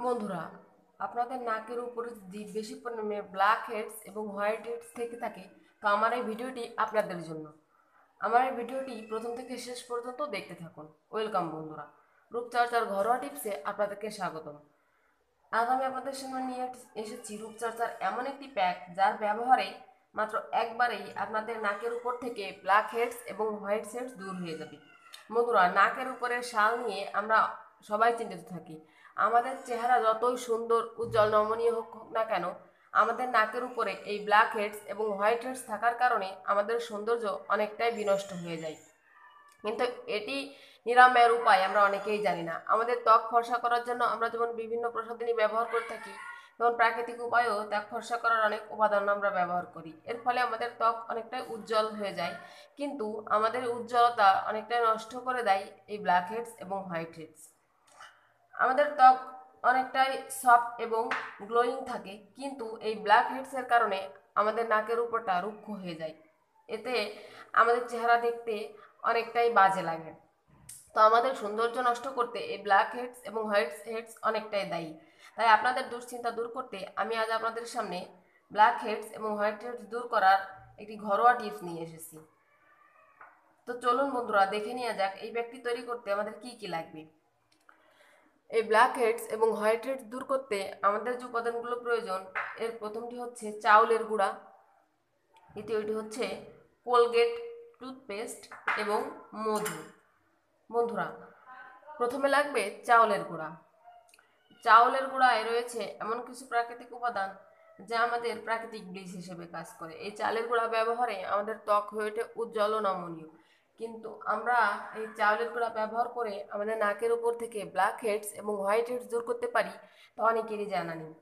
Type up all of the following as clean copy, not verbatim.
বন্ধুরা, আপনাদের নাকের উপরে যদি বেশি পরিমাণে ব্ল্যাক হেডস এবং হোয়াইট হেডস থেকে থাকে, তো আমার এই ভিডিওটি আপনাদের জন্য। আমার এই ভিডিওটি প্রথম থেকে শেষ পর্যন্ত দেখতে থাকুন। ওয়েলকাম বন্ধুরা, রূপচর্চার ঘরোয়া টিপসে আপনাদেরকে স্বাগতম। আজ আমি আপনাদের সামনে নিয়ে এসেছি রূপচর্চার এমন একটি প্যাক, যার ব্যবহারে মাত্র একবারেই আপনাদের নাকের উপর থেকে ব্ল্যাক হেডস এবং হোয়াইট হেডস দূর হয়ে যাবে। বন্ধুরা, নাকের উপরে শাল নিয়ে আমরা সবাই চিন্তিত থাকি। আমাদের চেহারা যতই সুন্দর, উজ্জ্বল, নমনীয় হোক না কেন, আমাদের নাকের উপরে এই ব্ল্যাক হেডস এবং হোয়াইট হেডস থাকার কারণে আমাদের সৌন্দর্য অনেকটাই বিনষ্ট হয়ে যায়। কিন্তু এটি নিরাময়ের উপায় আমরা অনেকেই জানি না। আমাদের ত্বক ফর্সা করার জন্য আমরা যেমন বিভিন্ন প্রসাধনী ব্যবহার করে থাকি, তেমন প্রাকৃতিক উপায়েও ত্বক ফর্সা করার অনেক উপাদান আমরা ব্যবহার করি। এর ফলে আমাদের ত্বক অনেকটাই উজ্জ্বল হয়ে যায়, কিন্তু আমাদের উজ্জ্বলতা অনেকটাই নষ্ট করে দেয় এই ব্ল্যাক হেডস এবং হোয়াইট হেডস। আমাদের ত্বক অনেকটাই সফট এবং গ্লোয়িং থাকে, কিন্তু এই ব্ল্যাক হেডসের কারণে আমাদের নাকের উপরটা রুক্ষ হয়ে যায়। এতে আমাদের চেহারা দেখতে অনেকটাই বাজে লাগে। তো আমাদের সৌন্দর্য নষ্ট করতে এই ব্ল্যাক হেডস এবং হোয়াইট হেডস অনেকটাই দায়ী। তাই আপনাদের দুশ্চিন্তা দূর করতে আমি আজ আপনাদের সামনে ব্ল্যাক হেডস এবং হোয়াইট হেডস দূর করার একটি ঘরোয়া টিপস নিয়ে এসেছি। তো চলুন বন্ধুরা, দেখে নেওয়া যাক এই প্যাকটি তৈরি করতে আমাদের কি কি লাগবে। এই ব্ল্যাক হেডস এবং হোয়াইট হেডস দূর করতে আমাদের যে উপাদানগুলো প্রয়োজন, এর প্রথমটি হচ্ছে চাউলের গুঁড়া, দ্বিতীয়টি হচ্ছে কোলগেট টুথপেস্ট এবং মধু। বন্ধুরা, প্রথমে লাগবে চাউলের গুঁড়া। চাউলের গুঁড়ায় রয়েছে এমন কিছু প্রাকৃতিক উপাদান যা আমাদের প্রাকৃতিক ব্লিচ হিসেবে কাজ করে। এই চালের গুঁড়া ব্যবহারে আমাদের ত্বক হয়ে ওঠে উজ্জ্বল ও নমনীয়। কিন্তু আমরা এই চাউলের গুঁড়া ব্যবহার করে আমাদের নাকের উপর থেকে ব্ল্যাক হেডস এবং হোয়াইট হেডস দূর করতে পারি, তা অনেকেরই জানা নেই।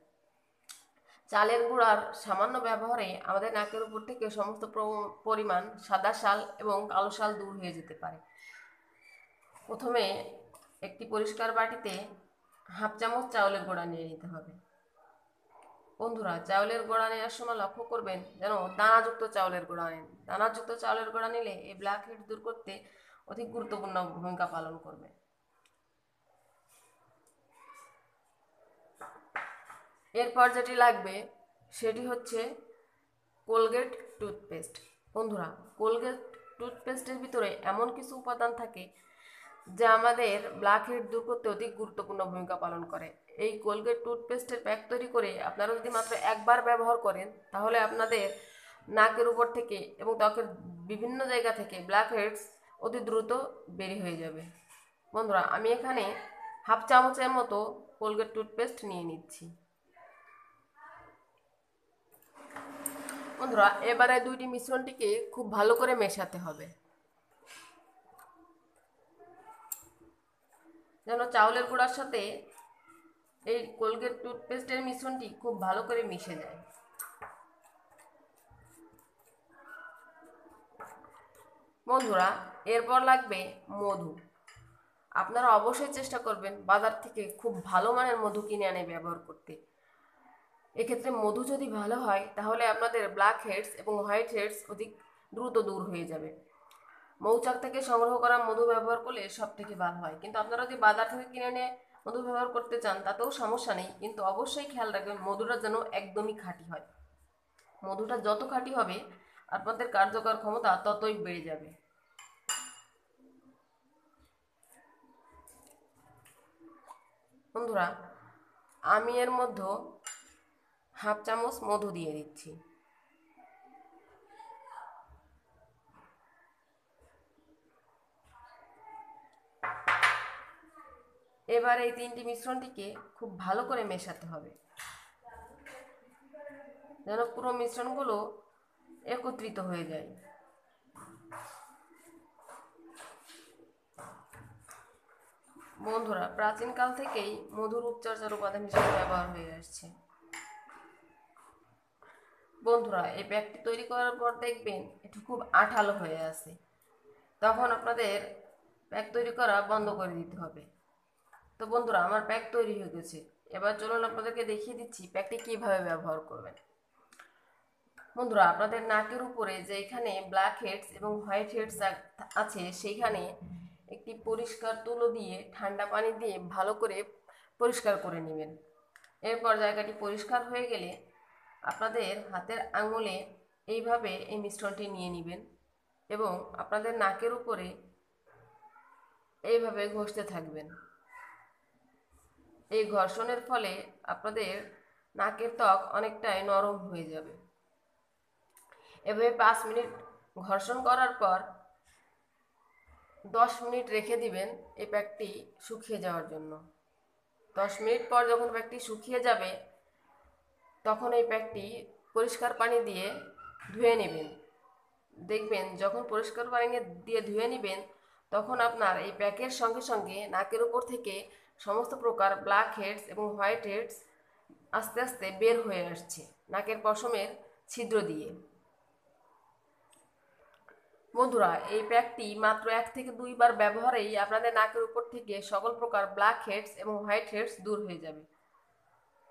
চালের গুঁড়ার সামান্য ব্যবহারে আমাদের নাকের উপর থেকে সমস্ত পরিমাণ সাদা শাল এবং কালো শাল দূর হয়ে যেতে পারে। প্রথমে একটি পরিষ্কার বাটিতে হাফ চামচ চাউলের গুঁড়া নিয়ে নিতে হবে। বন্ধুরা, চাউলের গুঁড়া নেওয়ার সময় লক্ষ্য করবেন যেন দানাযুক্ত চাউলের গুঁড়া নেন। দানাযুক্ত চাউলের গুঁড়া নিলে এই ব্ল্যাক হেড দূর করতে অধিক গুরুত্বপূর্ণ ভূমিকা পালন করবে। এরপর যেটি লাগবে সেটি হচ্ছে কোলগেট টুথপেস্ট। বন্ধুরা, কোলগেট টুথপেস্টের ভিতরে এমন কিছু উপাদান থাকে যা আমাদের ব্ল্যাক হেড দূর করতে অধিক গুরুত্বপূর্ণ ভূমিকা পালন করে। এই কোলগেট টুথপেস্টের প্যাক তৈরি করে আপনারা যদি মাত্র একবার ব্যবহার করেন, তাহলে আপনাদের নাকের উপর থেকে এবং ত্বকের বিভিন্ন জায়গা থেকে ব্ল্যাক হেডস অতি দ্রুত বের হয়ে যাবে। বন্ধুরা, আমি এখানে হাফ চামচের মতো কোলগেট টুথপেস্ট নিয়ে নিচ্ছি। বন্ধুরা, এবারে দুইটি মিশ্রণটিকে খুব ভালো করে মেশাতে হবে, যেন চাউলের গুঁড়ার সাথে এই কোলগেট টুথপেস্টের মিশ্রণটি খুব ভালো করে মিশে যায়। বন্ধুরা, এরপর লাগবে মধু। আপনারা অবশ্যই চেষ্টা করবেন বাজার থেকে খুব ভালো মানের মধু কিনে এনে ব্যবহার করতে। এক্ষেত্রে মধু যদি ভালো হয়, তাহলে আপনাদের ব্ল্যাক হেডস এবং হোয়াইট হেডস অধিক দ্রুত দূর হয়ে যাবে। মৌচাক থেকে সংগ্রহ করা মধু ব্যবহার করলে সব থেকে ভালো হয়, কিন্তু আপনারা যদি বাজার থেকে কিনে এনে মধু ব্যবহার করতে চান তাতেও সমস্যা নেই, কিন্তু অবশ্যই খেয়াল রাখবেন মধুটা যেন একদমই খাঁটি হয়। মধুটা যত খাঁটি হবে, আপনাদের কার্যকর ক্ষমতা ততই বেড়ে যাবে। বন্ধুরা, আমি এর মধ্যে হাফ চামচ মধু দিয়ে দিচ্ছি। এবার এই তিনটি মিশ্রণটিকে খুব ভালো করে মেশাতে হবে, যেন পুরো মিশ্রণগুলো একত্রিত হয়ে যায়। বন্ধুরা, প্রাচীনকাল থেকেই মধুর রূপচর্চার উপাদান হিসেবে ব্যবহার হয়ে আসছে। বন্ধুরা, এই প্যাকটি তৈরি করার পর দেখবেন এটি খুব আঠালো হয়ে আছে, তখন আপনাদের প্যাক তৈরি করা বন্ধ করে দিতে হবে। তো বন্ধুরা, আমার প্যাক তৈরি হয়ে গেছে। এবার চলুন আপনাদেরকে দেখিয়ে দিচ্ছি প্যাকটি কিভাবে ব্যবহার করবেন। বন্ধুরা, আপনাদের নাকের উপরে যেখানে ব্ল্যাক হেডস এবং হোয়াইট হেডস আছে, সেইখানে একটি পরিষ্কার তুলো দিয়ে ঠান্ডা পানি দিয়ে ভালো করে পরিষ্কার করে নেবেন। এরপর জায়গাটি পরিষ্কার হয়ে গেলে আপনাদের হাতের আঙুলে এইভাবে এই মিশ্রণটি নিয়ে নেবেন এবং আপনাদের নাকের উপরে এইভাবে ঘষতে থাকবেন। এই ঘর্ষণের ফলে আপনাদের নাকের ত্বক অনেকটাই নরম হয়ে যাবে। এভাবে 5 মিনিট ঘর্ষণ করার পর 10 মিনিট রেখে দিবেন এই প্যাকটি শুকিয়ে যাওয়ার জন্য। 10 মিনিট পর যখন প্যাকটি শুকিয়ে যাবে তখন এই প্যাকটি পরিষ্কার পানি দিয়ে ধুয়ে নেবেন। দেখবেন যখন পরিষ্কার পানি দিয়ে ধুয়ে নেবেন তখন আপনার এই প্যাকের সঙ্গে সঙ্গে নাকের উপর থেকে সমস্ত প্রকার ব্ল্যাক হেডস এবং হোয়াইট হেডস আস্তে আস্তে বের হয়ে আসছে নাকের পশমের ছিদ্র দিয়ে। বন্ধুরা, এই প্যাকটি মাত্র 1 থেকে 2 বার ব্যবহারেই আপনাদের নাকের উপর থেকে সকল প্রকার ব্ল্যাক হেডস এবং হোয়াইট হেডস দূর হয়ে যাবে।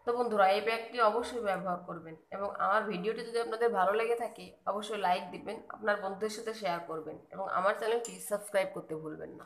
তো বন্ধুরা, এই প্যাকটি অবশ্যই ব্যবহার করবেন এবং আমার ভিডিওটি যদি আপনাদের ভালো লেগে থাকে অবশ্যই লাইক দিবেন, আপনার বন্ধুদের সাথে শেয়ার করবেন এবং আমার চ্যানেলটি সাবস্ক্রাইব করতে ভুলবেন না।